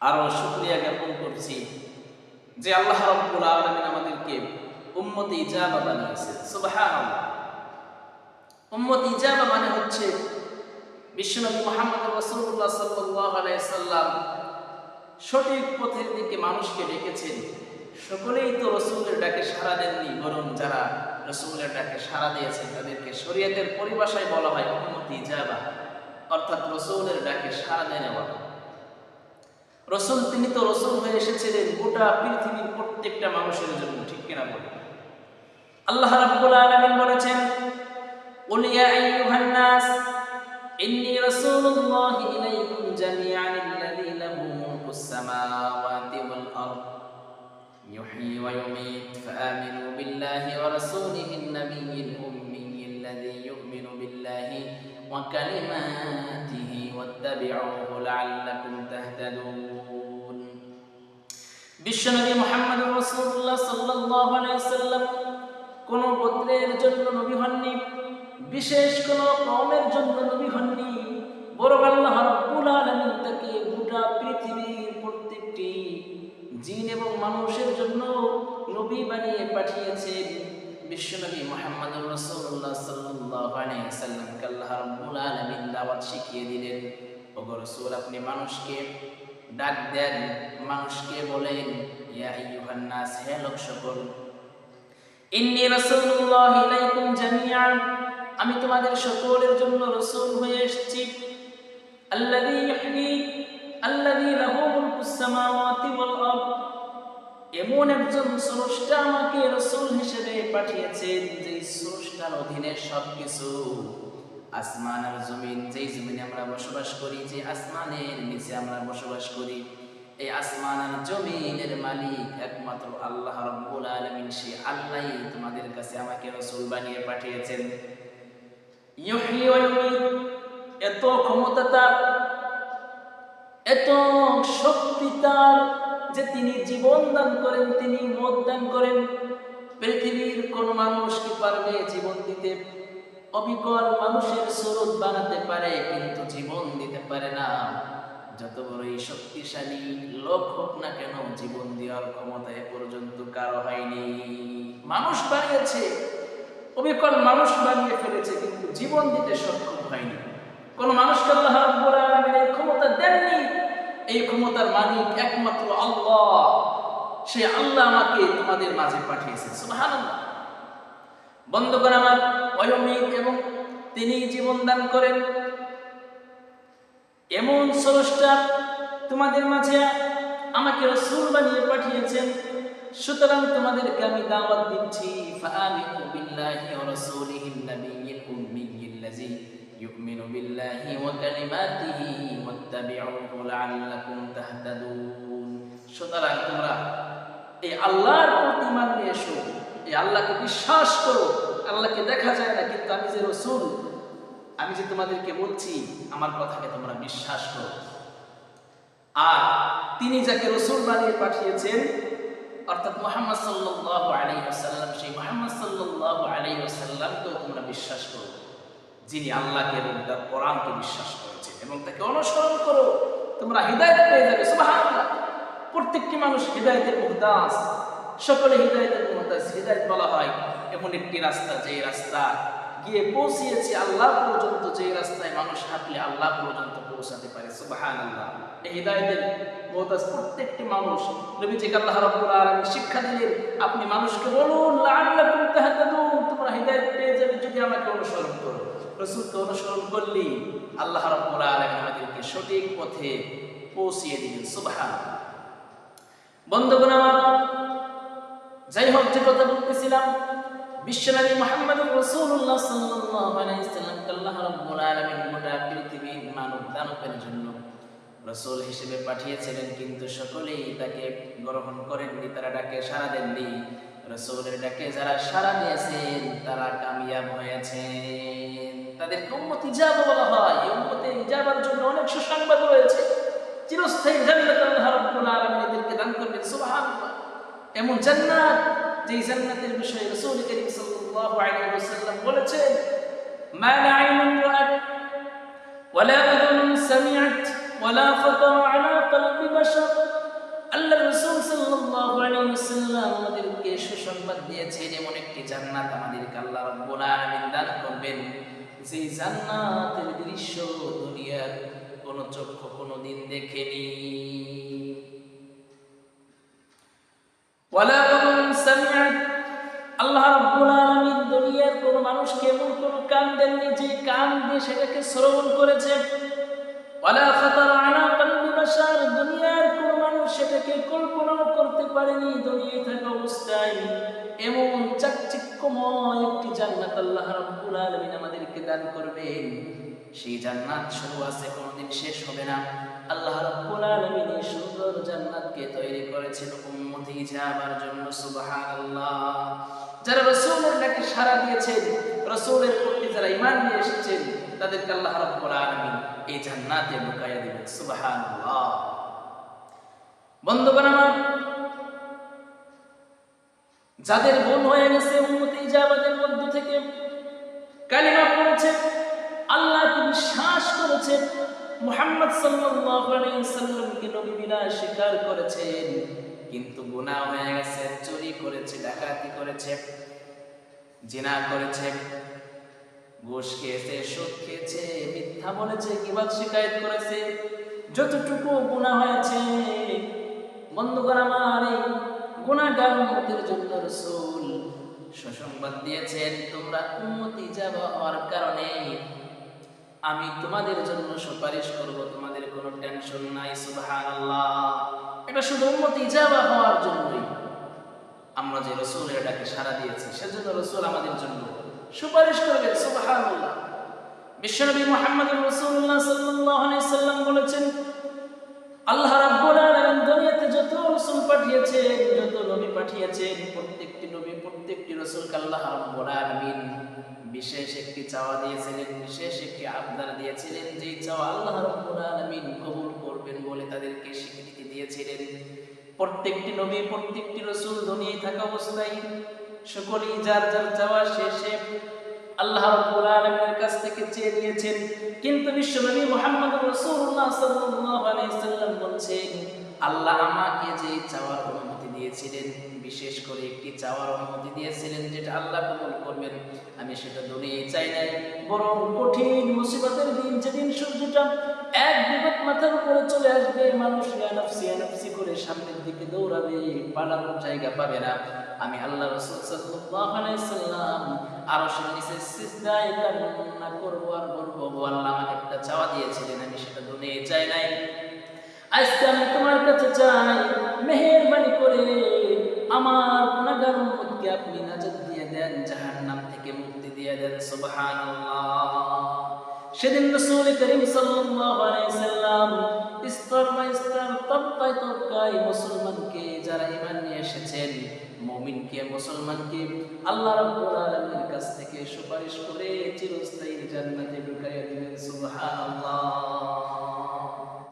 আরো শুকরিয়া জ্ঞাপন করছি যে আল্লাহ রাব্বুল আলামিন আমাদেরকে উম্মতে ইজাবা বানিয়েছেন। সুবহানাল্লাহ। উম্মতে ইজাবা মানে হচ্ছে বিশ্বনবী মুহাম্মদ রাসূলুল্লাহ সাল্লাল্লাহু আলাইহি সাল্লাম সঠিক পথের দিকে মানুষকে ডেকেছেন। সকলেই তো রাসূলের ডাকে সাড়া দেননি, বরং যারা রাসূলের ডাকে সাড়া দিয়েছেন তাদেরকে শরীয়তের পরিভাষায় বলা হয় উম্মতে ইজাবা, অর্থাৎ রাসূলের ডাকে সাড়া দেওয়া। রাসূল তিনি তো রাসূল হয়ে এসেছিলেন গোটা পৃথিবীর প্রত্যেকটা মানুষের জন্য, ঠিক কিনা বলেন? আল্লাহ রাব্বুল আলামিন বলেছেন, কুল ইয়া আইয়ুহান নাস ইন্নী রাসূলুল্লাহি ইলাইকুম জামিআন আল্লাযী লাহু মুলকুস সামাওয়াতি ওয়াল আরদ ইউহয়ী ওয়া ইউমীত ফাআমিনু বিল্লাহি ওয়া রাসূলিহিন নাবিয়্যিল উম্মিয়্যিল লাযী ইউমিনু বিল্লাহি ওয়া কালিমাতিহি ওয়াত্তাবিউহু লাআল্লাকুম তাহতাদুন। বিশ্বনবী মুহাম্মদুর রাসূলুল্লাহ সাল্লাল্লাহু আলাইহি ওয়াসাল্লাম কোন গোত্রের জন্য নবী হননি, বিশেষ কোন কওমের জন্য নবী হননি, বরং আল্লাহ রাব্বুল আলামিন তাকে গোটা পৃথিবীর প্রত্যেকটি জিন এবং মানুষের জন্য নবী বানিয়ে পাঠিয়েছেন। বিশ্বনবী মুহাম্মদুর রাসূলুল্লাহ সাল্লাল্লাহু আলাইহি ওয়াসাল্লামকে আল্লাহ রাব্বুল আলামিন দাওয়াত শিখিয়ে দিলেন, ওগো রাসূল আপনি মানুষকে ডাক দেন, মানুষকে বলেন ইয়া আইয়ুহান নাস, হে লোক সকল, ইন্নী রাসূলুল্লাহি ইলাইকুম জামিআন, আমি তোমাদের সকলের জন্য রাসূল হয়ে এসেছি। আল্লাযী ইউহয়ী আল্লাযী লাহু মুলকুস সামাওয়াতি ওয়াল আরদ, এমন একজন স্রষ্টা আমাকে রাসূল হিসেবে পাঠিয়েছেন যেই স্রষ্টার অধীনে সবকিছু, আসমান আর জমিন, যেই জমিনে আমরা বসবাস করি, যে আসমানের নিচে আমরা বসবাস করি, এই আসমান আর জমিনের মালিক একমাত্র আল্লাহ রাব্বুল আলামিন। সে আল্লাহই তোমাদের কাছে আমাকে রাসূল বানিয়ে পাঠিয়েছেন। ইউহয়ী ওয়া ইউমীত, এত ক্ষমতা তার, এত শক্তি তার যে তিনি জীবন দান করেন, তিনি মত দান করেন। পৃথিবীর কোন মানুষ কি পারবে জীবন দিতে? অবিকল মানুষের সুরত বানাতে পারে কিন্তু জীবন দিতে পারে না। যত বড়ই শক্তিশালী লোক হোক না কেন, জীবন দেওয়ার ক্ষমতা এ পর্যন্ত কারো হয়নি। মানুষ বানিয়েছে, অবিকল মানুষ বানিয়ে ফেলেছে, কিন্তু জীবন দিতে সক্ষম হয়নি। কোন মানুষকে আল্লাহ রাব্বুল আলামিন এই ক্ষমতা দেননি। এই ক্ষমতার মালিক একমাত্র আল্লাহ। সে আল্লাহ আমাকে তোমাদের মাঝে পাঠিয়েছে। সুবহানাল্লাহ। বন্ধুগণ আমার, ওয়ায়ুমীত, এবং তিনি জীবন দান করেন। এমন স্রষ্টা তোমাদের মাঝে আমাকে রাসূল বানিয়ে পাঠিয়েছেন। সুতরাং তোমাদেরকে আমি দাওয়াত দিচ্ছি, ফাআমিনু বিল্লাহি ওয়া রাসূলিহিন নাবিয়্যিল উম্মিয়্যিল লাযী ইউমিনু বিল্লাহি ওয়া কালিমাতিহি ওয়াত্তাবিউহু লাআল্লাকুম তাহতাদুন। সুতরাং তোমরা এই আল্লাহর প্রতি ঈমান নিয়ে এসো, এই আল্লাহকে বিশ্বাস করো। আল্লাহকে দেখা যায় না, কিন্তু আমি যে রাসূল, আমি যে তোমাদেরকে বলছি, আমার কথাকে তোমরা বিশ্বাস করো। আর তিনি যাকে রাসূল বানিয়ে পাঠিয়েছেন, অর্থাৎ মুহাম্মদ সাল্লাল্লাহু আলাইহি ওয়াসাল্লাম, সেই মুহাম্মদ সাল্লাল্লাহু আলাইহি ওয়াসাল্লামকেও তোমরা বিশ্বাস করো, যিনি আল্লাহকে এবং তার কোরআনকে বিশ্বাস করেছেন, এবং তাকে অনুসরণ করো, তোমরা হিদায়াত পেয়ে যাবে। সুবহানাল্লাহ। প্রত্যেকটি মানুষ হিদায়াতের মুহতাজ, সকলে হিদায়াতের মুহতাজ। হিদায়াত বলা হয় এমন একটি রাস্তা, যে রাস্তা গিয়ে পৌঁছিয়েছে আল্লাহ পর্যন্ত, যে রাস্তায় মানুষ হাঁটলে আল্লাহ পর্যন্ত পৌঁছাতে পারে। সুবহানাল্লাহ। এই হিদায়াতের মুহতাজ প্রত্যেকটি মানুষ। নবীজিকে আল্লাহ রাব্বুল আলামিন শিক্ষা দিলেন, আপনি মানুষকে বলুন লাআল্লাকুম তাহতাদুন, তোমরা হিদায়াত পেয়ে যাবে যদি আমাকে অনুসরণ করো। রাসূলকে অনুসরণ করলেই আল্লাহ রাব্বুল আলামিন আমাদেরকে সঠিক পথে পৌঁছিয়ে দিবেন। সুবহানাল্লাহ। বন্ধুগণ আমার, যাই হোক, যে কথা বলতেছিলাম, বিশ্বনবী মুহাম্মদুর রাসূলুল্লাহ সাল্লাল্লাহু আলাইহি ওয়াসাল্লামকে আল্লাহ রাব্বুল আলামিন গোটা পৃথিবীর মানব দানবের জন্য রাসূল হিসেবে পাঠিয়েছিলেন, কিন্তু সকলেই তাকে গ্রহণ করেননি, তারা ডাকে সাড়া দেননি। রাসূলের ডাকে যারা সাড়া দিয়েছেন তারা কামিয়াব হয়েছেন, তাদেরকে উম্মতে ইজাবা বলা হয়। এই উম্মতে ইজাবার জন্য অনেক সুসংবাদ রয়েছে। চিরস্থায়ী জান্নাত আল্লাহ রাব্বুল আলামিন এদেরকে দান করবেন। সুবহানাল্লাহ। এমন জান্নাত, যে জান্নাতের বিষয়ে রাসূল করিম সাল্লাল্লাহু আলাইহি ওয়াসাল্লাম বলেছেন, মা লা আইনুন রাআত ওয়া লা আযুনুন সামিআত ওয়া লা খাতারা আলা কলবি বাশার সুসংবাদ দিয়েছেন এমন একটি জান্নাত আমাদেরকে আল্লাহ রাব্বুল আলামিন দান করবেন, যে জান্নাতের দৃশ্য দুনিয়ার কোন চক্ষু কোনদিন দেখেনি। ওয়ালা উযুন সামিআত, আল্লাহ রাব্বুল আলামিন দুনিয়ার কোন মানুষকে এমন কোন কান দেননি যে কান দিয়ে সেটাকে শ্রবণ করেছে। ওয়ালা খাতারা আলা কলবি বাশার, দুনিয়ার কোন মানুষ সেটাকে কল্পনাও করতে পারেনি। দুনিয়ায় থাকা অবস্থায় এমন চাকচিক্যময় একটি জান্নাত আল্লাহ রাব্বুল আলামিন আমাদেরকে দান করবেন। সেই জান্নাত শুরু আছে, কোনদিন শেষ হবে না। আল্লাহ রাব্বুল আলামিন এই সুন্দর জান্নাতকে তৈরি করেছেন উম্মতি যাবার জন্য। সুবহানাল্লাহ। যারা রাসূলের ডাকে সাড়া দিয়েছেন, রাসূলের প্রতি যারা ঈমান নিয়ে এসেছেন, তাদেরকে আল্লাহ রাব্বুল আলামিন এই জান্নাতে ঢুকাইয়া দিবেন। সুবহানাল্লাহ। বন্ধুগণ আমার, যাদের বোন হয়ে গেছে উম্মতি ইজাবাতের মধ্য থেকে কালিমা পড়েছে, আল্লাহকে বিশ্বাস করেছে, মুহাম্মদ সাল্লাল্লাহু আলাইহি ওয়াসাল্লামকে নবী বিনা স্বীকার করেছেন, কিন্তু গুনাহ হয়ে গেছে, চুরি করেছে, ডাকাতি করেছে, জিনা করেছে, ঘুষ খেয়েছে, সুদ খেয়েছে, মিথ্যা বলেছে, গীবত শিকায়ত করেছে, যতটুকু গুনাহ হয়েছে, বন্ধুগণ আমার, এই গুনাহগার উম্মতের জন্য রাসূল সুসংবাদ দিয়েছেন, তোমরা উম্মতি ইজাবা হওয়ার কারণে আমি তোমাদের জন্য সুপারিশ করব, তোমাদের কোনো টেনশন নাই। সুবহানাল্লাহ। এটা শুধু উম্মতি ইজাবা হওয়ার জন্যই আমরা যে রাসূলের ডাকে সাড়া দিয়েছি, সেজন্য রাসূল আমাদের জন্য সুপারিশ করবে। সুবহানাল্লাহ। বিশ্বনবী মুহাম্মদ রাসূলুল্লাহ সাল্লাল্লাহু আলাইহি সাল্লাম বলেছেন, আল্লাহ রাব্বুল আলামিন দুনিয়াতে যত রাসূল পাঠিয়েছেন, যত নবী পাঠিয়েছেন, প্রত্যেকটি নবী প্রত্যেকটি রাসূলকে আল্লাহ রাব্বুল আলামিন বিশেষ একটি চাওয়া দিয়েছিলেন, বিশেষ একটি আবদার দিয়েছিলেন, যেই চাওয়া আল্লাহ রাব্বুল আলামিন কবুল করবেন বলে তাদেরকে স্বীকৃতি দিয়েছিলেন। প্রত্যেকটি নবী প্রত্যেকটি রাসূল দুনিয়ায় থাকা অবস্থায় সকলেই যার যার চাওয়া শেষে আল্লাহ রাব্বুল আলামিনের কাছ থেকে চেয়ে নিয়েছেন, কিন্তু বিশ্বনবী মুহাম্মদ রাসূলুল্লাহ সাল্লাল্লাহু আলাইহি সাল্লাম বলছেন, আল্লাহ আমাকে যে চাওয়ার অনুমতি দিয়েছিলেন, বিশেষ করে একটি চাওয়ার অনুমতি দিয়েছিলেন যেটা আল্লাহ কবুল করবেন, আমি সেটা দুনিয়ায় চাই নাই, বরং কঠিন মুসিবতের দিন, যেদিন সূর্যটা এক বিপদ মাথার উপরে চলে আসবে, মানুষ ইয়া নাফসি করে সামনের দিকে দৌড়াবে, পালানোর জায়গা পাবে না, আমি আল্লাহ রাসূল সাল্লাল্লাহু আলাইহি সাল্লাম আরশের নিচে সিজদায় কান্না করব আর বলবো, আল্লাহ আমাকে একটা চাওয়া দিয়েছিলেন, আমি সেটা দুনিয়ায় চাই নাই, আজকে আমি তোমার কাছে চাই, মেহেরবানি করে আমার গুনাহগার উম্মতকে আপনি নাজাত দিয়ে দেন, জাহান্নাম থেকে মুক্তি দিয়ে দেন। সুবহানাল্লাহ। সেদিন রাসূল করিম সাল্লাল্লাহু আলাইহি সাল্লাম স্তর বাই স্তর, তবকায় তবকায় মুসলমানকে, যারা ঈমান নিয়ে এসেছেন, মুমিনকে, মুসলমানকে আল্লাহ রাব্বুল আলামিনের কাছ থেকে সুপারিশ করে চিরস্থায়ী জান্নাতে ঢুকাইয়া দিবেন। সুবহানাল্লাহ।